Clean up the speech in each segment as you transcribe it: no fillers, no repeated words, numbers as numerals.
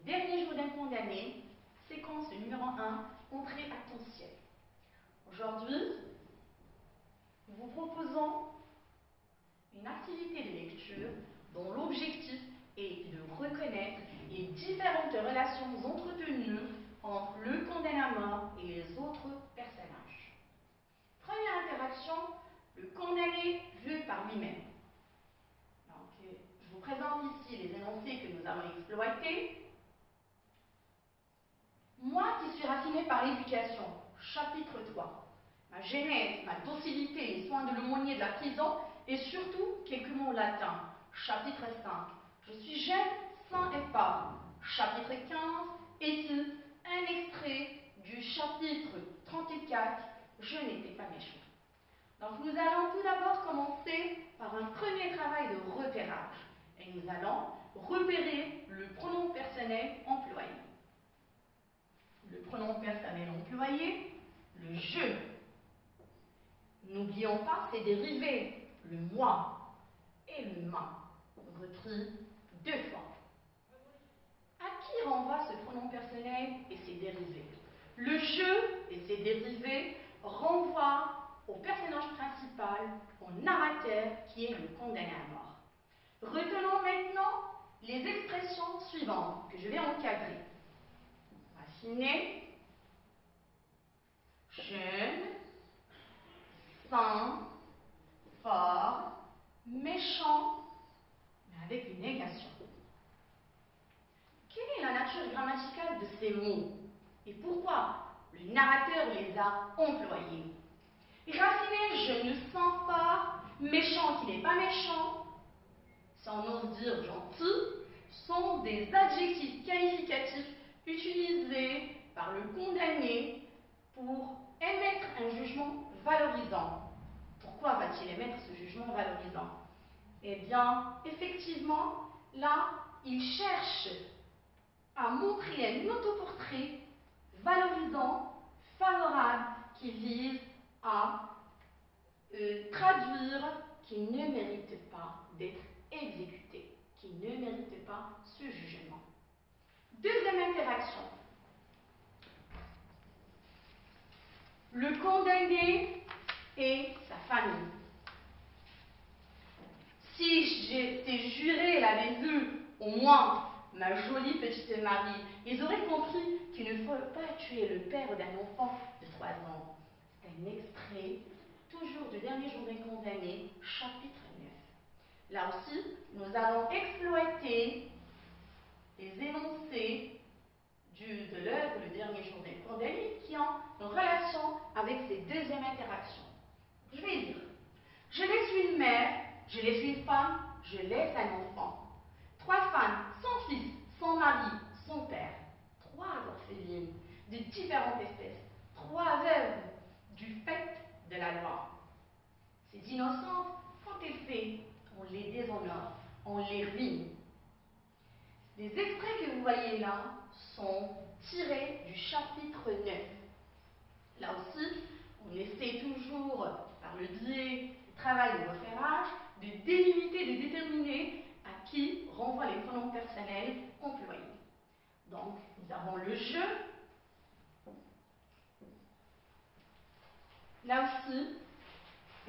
dernier jour d'un condamné, séquence numéro 1, entrée à ton ciel. Aujourd'hui, nous vous proposons une activité de lecture dont l'objectif est de reconnaître les différentes relations entretenues entre le condamné à mort et les autres personnages. Première interaction, le condamné vu par lui-même. Je vous présente ici les énoncés que nous allons exploiter. Moi qui suis raffiné par l'éducation, chapitre 3. Ma genèse, ma docilité, les soins de l'aumônier de la prison et surtout quelques mots latins, chapitre 5. Je suis jeune, sain et pas. Chapitre 15 est-il un extrait du chapitre 34, je n'étais pas méchant. Donc nous allons tout d'abord commencer par un premier travail de repérage. Et nous allons repérer le pronom personnel employé. Le pronom personnel employé, le je. N'oublions pas ses dérivés, le moi et le ma, repris 2 fois. À qui renvoie ce pronom personnel et ses dérivés? Le je et ses dérivés renvoient au personnage principal, au narrateur qui est le condamné à mort. Retenons maintenant les expressions suivantes que je vais encadrer. Raffiné, jeune, sain, fort, méchant, mais avec une négation. Quelle est la nature grammaticale de ces mots et pourquoi le narrateur les a employés? Raffiné, je ne sens pas, méchant qui n'est pas méchant, si on ose dire gentil, sont des adjectifs qualificatifs utilisés par le condamné pour émettre un jugement valorisant. Pourquoi va-t-il émettre ce jugement valorisant? Eh bien, effectivement, là, il cherche à montrer un autoportrait valorisant, favorable, qui vise à traduire qu'il ne mérite pas d'être exécuté, qui ne mérite pas ce jugement. Deuxième interaction. Le condamné et sa famille. Si j'étais juré, elle avait vu au moins ma jolie petite Marie, ils auraient compris qu'il ne faut pas tuer le père d'un enfant de 3 ans. C'est un extrait, toujours du dernier jour d'un condamné, chapitre 9. Là aussi, nous allons exploiter les énoncés de l'œuvre Le dernier jour d'un condamné qui ont une relation avec ces deuxièmes interactions. Je vais dire, je laisse une mère, je laisse une femme, je laisse un enfant. 3 femmes, son fils, son mari, son père. 3 orphelines de différentes espèces. 3 veuves du fait de la loi. Ces innocentes, quand elles fait, on les déshonore, on les ruine. Les extraits que vous voyez là sont tirés du chapitre 9. Là aussi, on essaie toujours, par le biais du travail de repérage, de délimiter, de déterminer à qui renvoient les pronoms personnels employés. Donc, nous avons le je. Là aussi,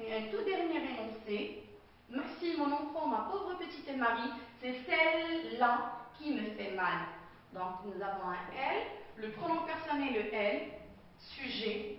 et un tout dernier énoncé. Ma fille, mon enfant, ma pauvre petite Marie, c'est celle-là qui me fait mal. Donc, nous avons un elle, le pronom personnel le elle, sujet,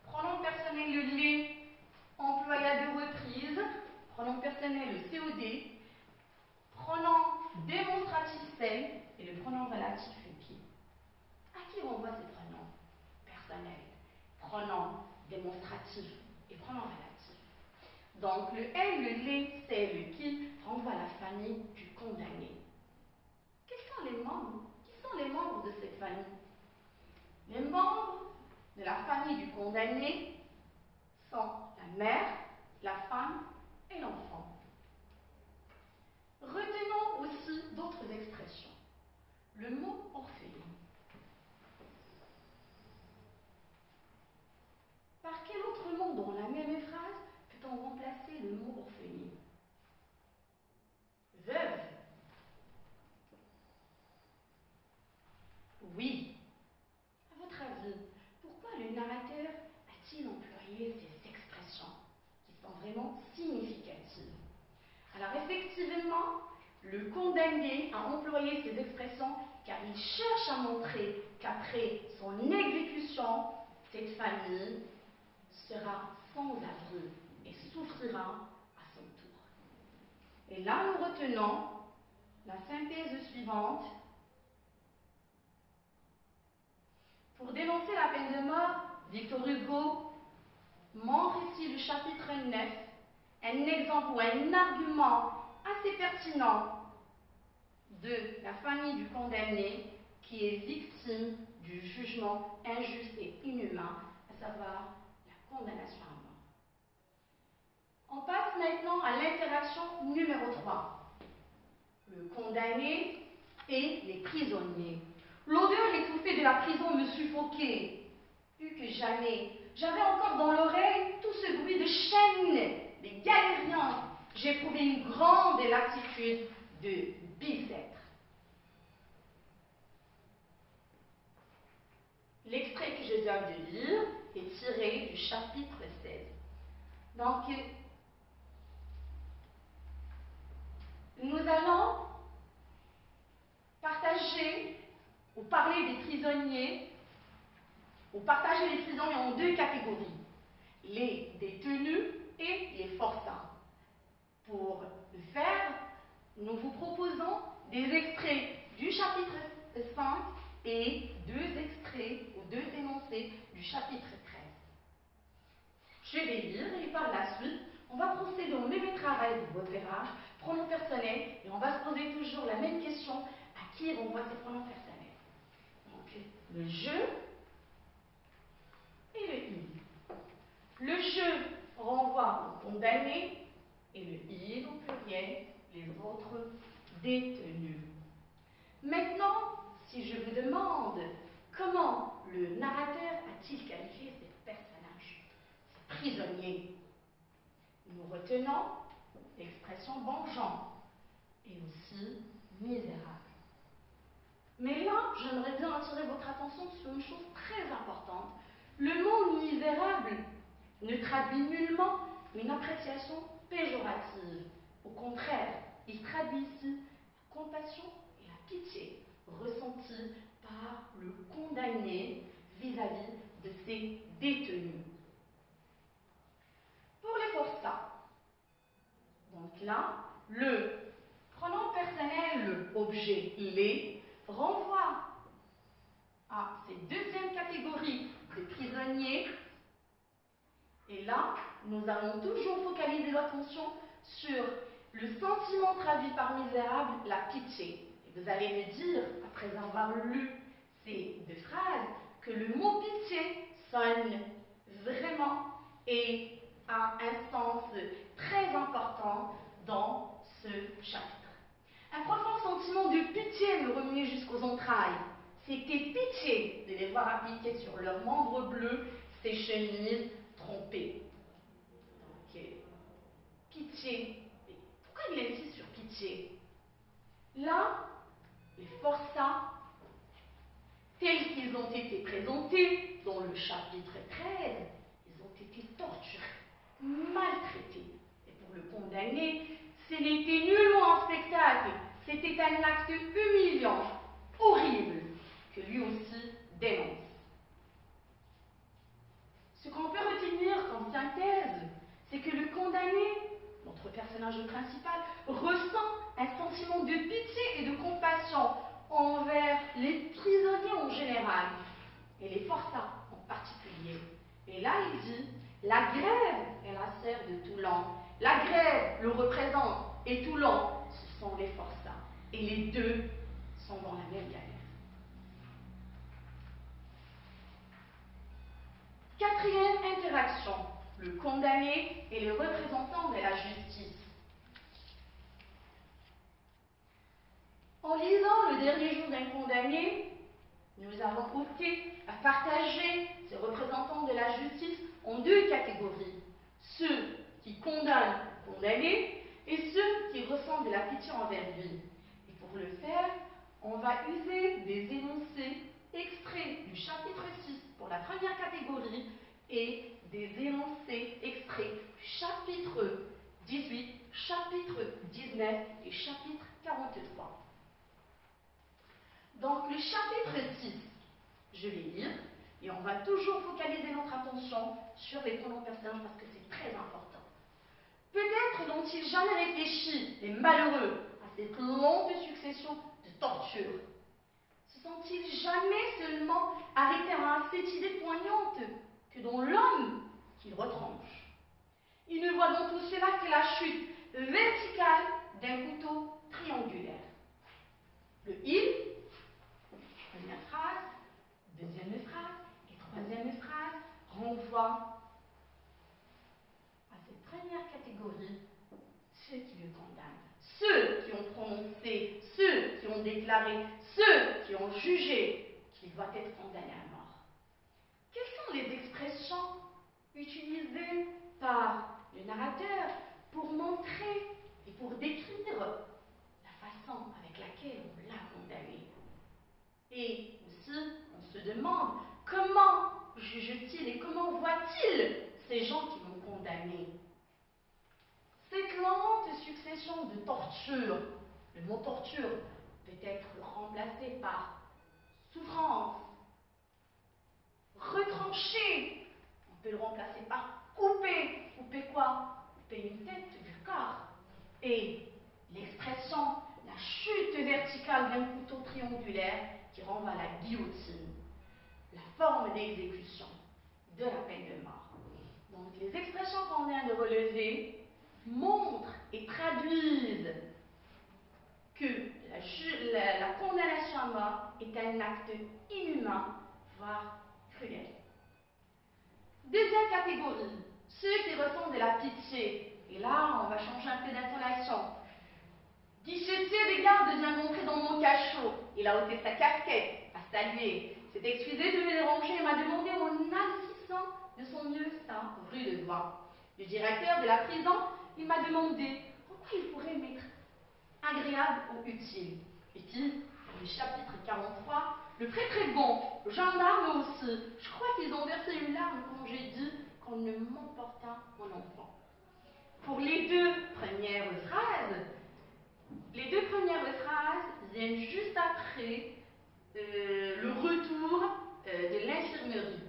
pronom personnel le les, employé à 2 reprises, pronom personnel le COD, pronom démonstratif celle et le pronom relatif le qui. À qui renvoient ces pronoms personnels? Pronom démonstratif et pronom relatif. Donc, le elle, le les, c'est le qui renvoie à la famille du condamné. Quels sont les membres? Qui sont les membres de cette famille? Les membres de la famille du condamné sont la mère, la femme et l'enfant. Retenons aussi d'autres expressions. Le mot orpheline. Par quel autre mot dans la même phrase peut-on remplacer le mot orpheline? Veuve. le condamné a employé ces expressions car il cherche à montrer qu'après son exécution, cette famille sera sans abri et souffrira à son tour. Et là, nous retenons la synthèse suivante. Pour dénoncer la peine de mort, Victor Hugo montre ici le chapitre 9, un exemple ou un argument assez pertinent de la famille du condamné qui est victime du jugement injuste et inhumain, à savoir la condamnation à mort. On passe maintenant à l'interaction numéro 3. Le condamné et les prisonniers. L'odeur étouffée de la prison me suffoquait. Plus que jamais, j'avais encore dans l'oreille tout ce bruit de chaînes, des galériens. J'éprouvais une grande lassitude de bicêtre. L'extrait que je viens de lire est tiré du chapitre 16. Donc, nous allons partager ou parler des prisonniers, ou partager les prisonniers en deux catégories, les détenus et les forçats. Pour le faire, nous vous proposons des extraits du chapitre 5 et deux extraits ou deux énoncés du chapitre 13. Je vais lire et par la suite, on va procéder au même travail de repérage, pronoms personnels, et on va se poser toujours la même question, à qui renvoient ces pronoms personnels. Donc, le je et le il. Le je renvoie au condamné et le il au pluriel, les autres détenus. Maintenant, si je vous demande comment le narrateur a-t-il qualifié ces personnages, ces prisonniers, nous retenons l'expression bon genre et aussi misérable. Mais là, j'aimerais bien attirer votre attention sur une chose très importante. Le mot misérable ne traduit nullement une appréciation péjorative. Au contraire, il traduit ici la compassion et la pitié ressentie par le condamné vis-à-vis de ses détenus. Pour les forçats, donc là, le pronom personnel, objet, les, renvoie à cette deuxième catégorie de prisonniers. Et là, nous allons toujours focaliser l'attention sur le sentiment traduit par misérable, la pitié. Et vous allez me dire, après avoir lu ces deux phrases, que le mot pitié sonne vraiment et a un sens très important dans ce chapitre. Un profond sentiment de pitié me remuait jusqu'aux entrailles. C'était pitié de les voir appliquer sur leurs membres bleus ces chemises trompées. Donc, pitié. Pourquoi il insiste sur pitié? Là, les forçats, tels qu'ils ont été présentés dans le chapitre 13, ils ont été torturés, maltraités. Et pour le condamné, ce n'était nullement un spectacle, c'était un acte humiliant, horrible, que lui aussi dénonce. Ce qu'on peut retenir comme synthèse, c'est que le condamné, notre personnage principal, ressent un sentiment de pitié et de compassion envers les prisonniers en général, et les forçats en particulier. Et là, il dit, la grève est la serre de Toulon. La grève le représente, et Toulon, ce sont les forçats. Et les deux sont dans la même galère. Quatrième interaction, le condamné et le représentant de la justice. En lisant le dernier jour d'un condamné, nous avons opté à partager ces représentants de la justice en deux catégories. Ceux qui condamnent le condamné et ceux qui ressentent de la pitié envers lui. Et pour le faire, on va user des énoncés extraits du chapitre 6 pour la première catégorie et des énoncés extraits du chapitre 18, chapitre 19 et chapitre 43. Donc le chapitre 6, je vais lire, et on va toujours focaliser notre attention sur les pronoms personnages parce que c'est très important. Peut-être n'ont-ils jamais réfléchi, les malheureux, à cette longue succession de tortures. Se sont-ils jamais seulement arrêtés à cette idée poignante que dans l'homme qu'ils retranchent. Ils ne voient dans tout cela que la chute verticale d'un couteau triangulaire. Le il, première phrase, deuxième phrase et troisième phrase renvoient à cette première catégorie, ceux qui le condamnent, ceux qui ont prononcé, ceux qui ont déclaré, ceux qui ont jugé qu'il doit être condamné à mort. Quelles sont les expressions utilisées par le narrateur pour montrer et pour décrire la façon avec laquelle on l'a condamné? Et aussi, on se demande comment juge-t-il et comment voit-il ces gens qui l'ont condamné? Cette lente succession de tortures, le mot torture peut être remplacé par souffrance, retranché, on peut le remplacer par couper. Couper quoi? Couper une tête du corps. Et l'expression, la chute verticale d'un couteau triangulaire qui renvoie à la guillotine, la forme d'exécution de la peine de mort. Donc les expressions qu'on vient de relever montrent et traduisent que la condamnation à mort est un acte inhumain, voire cruel. Deuxième catégorie, ceux qui ressentent de la pitié. Et là, on va changer un peu d'intonation. Guichetier des gardes vient d'entrer dans mon cachot. Il a ôté sa casquette, a salué, s'est excusé de me déranger et m'a demandé en insistant de son mieux sa rue de voix. Le directeur de la prison, il m'a demandé pourquoi il pourrait m'être agréable ou utile. Et puis, dans le chapitre 43, le très bon, gendarme aussi, je crois qu'ils ont versé une larme quand j'ai dit qu'on ne m'emporta mon enfant. Pour les deux premières phrases viennent juste après le retour de l'infirmerie.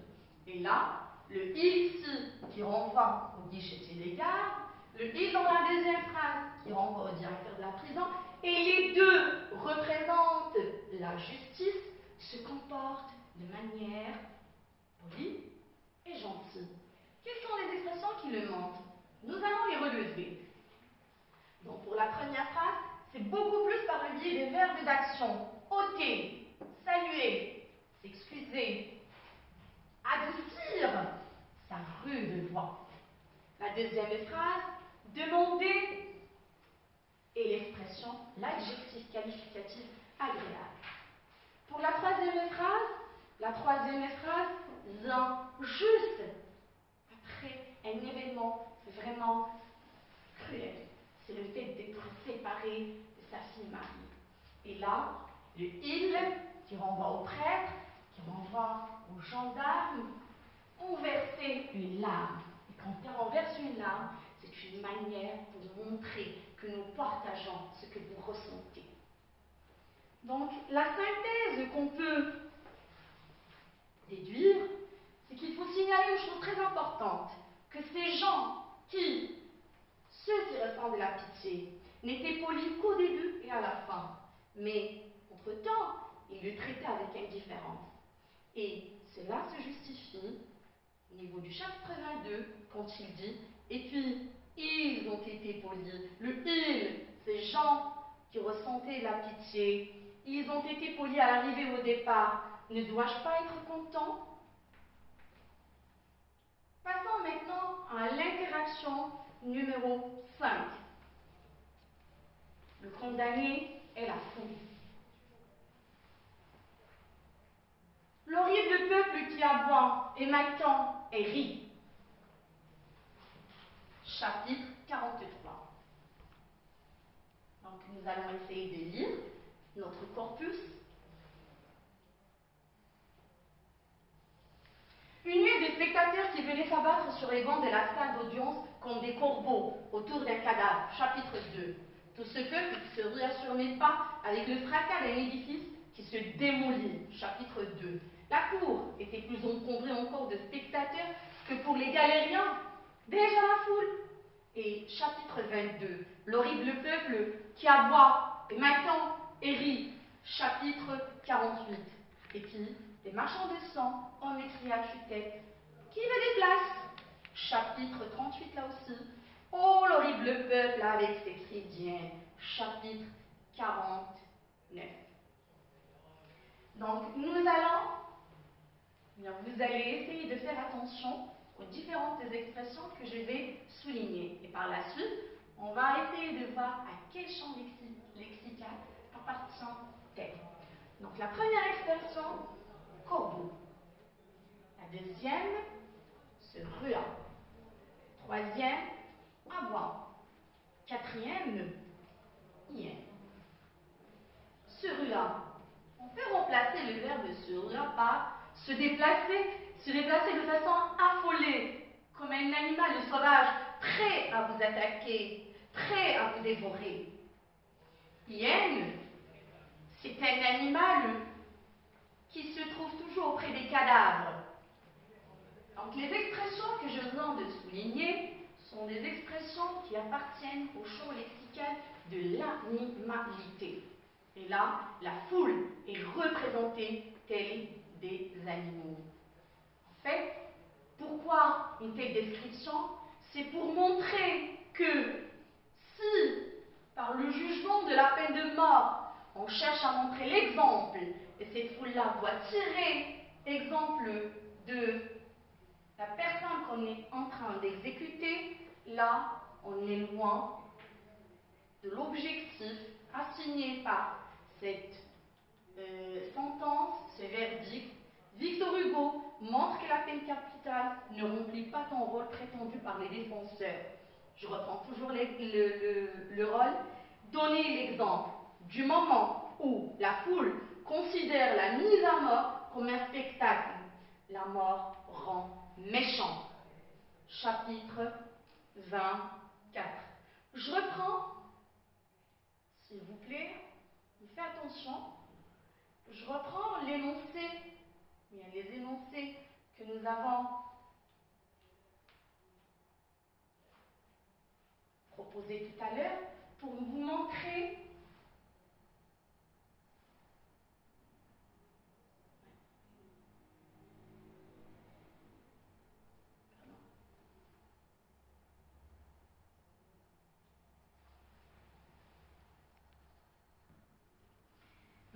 Et là, le il ici qui renvoie au guichetier des gardes, le il dans la deuxième phrase qui renvoie au directeur de la prison, et les deux représentent la justice, se comportent de manière polie et gentille. Quelles sont les expressions qui le montrent? Nous allons les relever. Donc pour la première phrase, c'est beaucoup plus par le biais des verbes d'action. Ôter, saluer, s'excuser, adoucir sa rude voix. La deuxième phrase, demander, et l'expression, l'adjectif qualificatif agréable. Pour la troisième phrase vient juste après un événement vraiment cruel. C'est le fait d'être séparé de sa fille Marie. Et là, le il qui renvoie au prêtre, qui renvoie aux gendarmes, ont versé une larme. Et quand on verse une larme, c'est une manière pour montrer que nous partageons ce que vous ressentez. Donc, la synthèse qu'on peut déduire, c'est qu'il faut signaler une chose très importante, que ces gens ceux qui ressentent de la pitié, n'étaient polis qu'au début et à la fin. Mais, entre-temps, ils le traitaient avec indifférence. Et cela se justifie au niveau du chapitre 22, quand il dit « Et puis, ils ont été polis. » Le « ils », ces gens qui ressentaient la pitié, ils ont été polis à l'arrivée au départ. Ne dois-je pas être content? Passons maintenant à l'interaction numéro 5. Le condamné est la foule. L'horrible peuple qui aboie et m'attend et rit. Chapitre 43. Donc nous allons essayer de lire notre corpus. Une nuée de spectateurs qui venaient s'abattre sur les bancs de la salle d'audience comme des corbeaux autour d'un cadavre. Chapitre 2. Tout ce peuple qui se rua sur mes pas avec le fracas d'un édifice qui se démolit. Chapitre 2. La cour était plus encombrée encore de spectateurs que pour les galériens. Déjà la foule. Et chapitre 22. L'horrible peuple qui aboie et m'attend et rit. Chapitre 48. Et puis, les marchands de sang, hommes écriés à tue-tête. Qui veut des places? Chapitre 38 là aussi. Oh, l'horrible peuple avec ses Phrygiens. Chapitre 49. Donc, vous allez essayer de faire attention aux différentes expressions que je vais souligner. Et par la suite, on va essayer de voir à quel champ lexical appartient-elle. Donc, la première expression, corbeau. La deuxième, se rua. Troisième, aboie. Quatrième, hyène. Se rua. On peut remplacer le verbe se rua par se déplacer de façon affolée, comme un animal sauvage, prêt à vous attaquer, prêt à vous dévorer. Hyène, c'est un animal qui se trouve toujours auprès des cadavres. Donc les expressions que je viens de souligner sont des expressions qui appartiennent au champ lexical de l'animalité. Et là, la foule est représentée telle des animaux. En fait, pourquoi une telle description? C'est pour montrer que si, par le jugement de la peine de mort, on cherche à montrer l'exemple, et cette foule-là doit tirer exemple de la personne qu'on est en train d'exécuter, là, on est loin de l'objectif assigné par cette sentence, ce verdict. Victor Hugo montre que la peine capitale ne remplit pas son rôle prétendu par les défenseurs. Je reprends toujours le rôle. Donner l'exemple du moment où la foule considère la mise à mort comme un spectacle. La mort rend méchant. Chapitre 24. Je reprends, s'il vous plaît, faites attention. Je reprends l'énoncé, les énoncés que nous avons proposés tout à l'heure pour vous montrer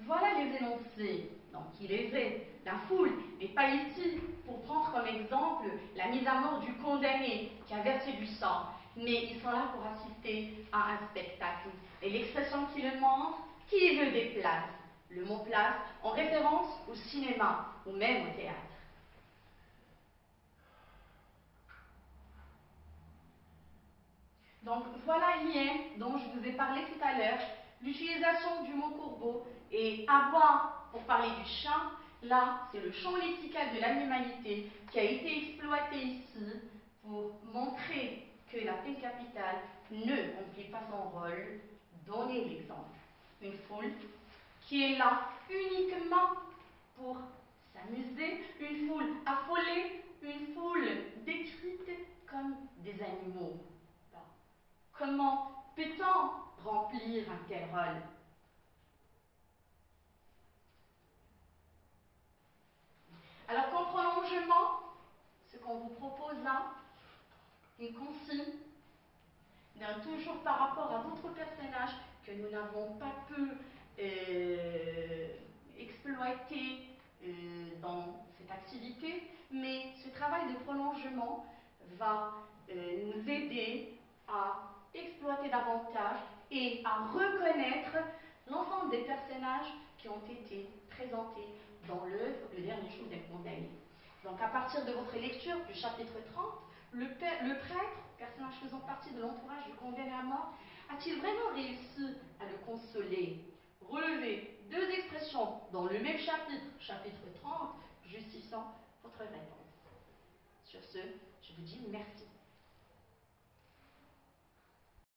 voilà les énoncés. Donc il est vrai, la foule n'est pas ici pour prendre comme exemple la mise à mort du condamné qui a versé du sang, mais ils sont là pour assister à un spectacle. Et l'expression qui le montre, qui veut des places? Le mot place en référence au cinéma ou même au théâtre. Donc voilà l'hyène dont je vous ai parlé tout à l'heure, l'utilisation du mot corbeau et avoir pour parler du chien. Là, c'est le champ lexical de l'animalité qui a été exploité ici pour montrer que la peine capitale ne remplit pas son rôle. Donnez l'exemple. Une foule qui est là uniquement pour s'amuser, une foule affolée, une foule décrite comme des animaux. Comment peut-on remplir un tel rôle? Alors, comme prolongement, ce qu'on vous propose là, une consigne, toujours par rapport à d'autres personnages que nous n'avons pas pu exploiter dans cette activité, mais ce travail de prolongement va nous aider à exploiter davantage et à reconnaître l'ensemble des personnages qui ont été présentés dans l'œuvre Le dernier jour d'un condamné. Donc à partir de votre lecture du chapitre 30, le prêtre, personnage faisant partie de l'entourage du condamné à mort, a-t-il vraiment réussi à le consoler? Relevez deux expressions dans le même chapitre, chapitre 30, justifiant votre réponse. Sur ce, je vous dis merci.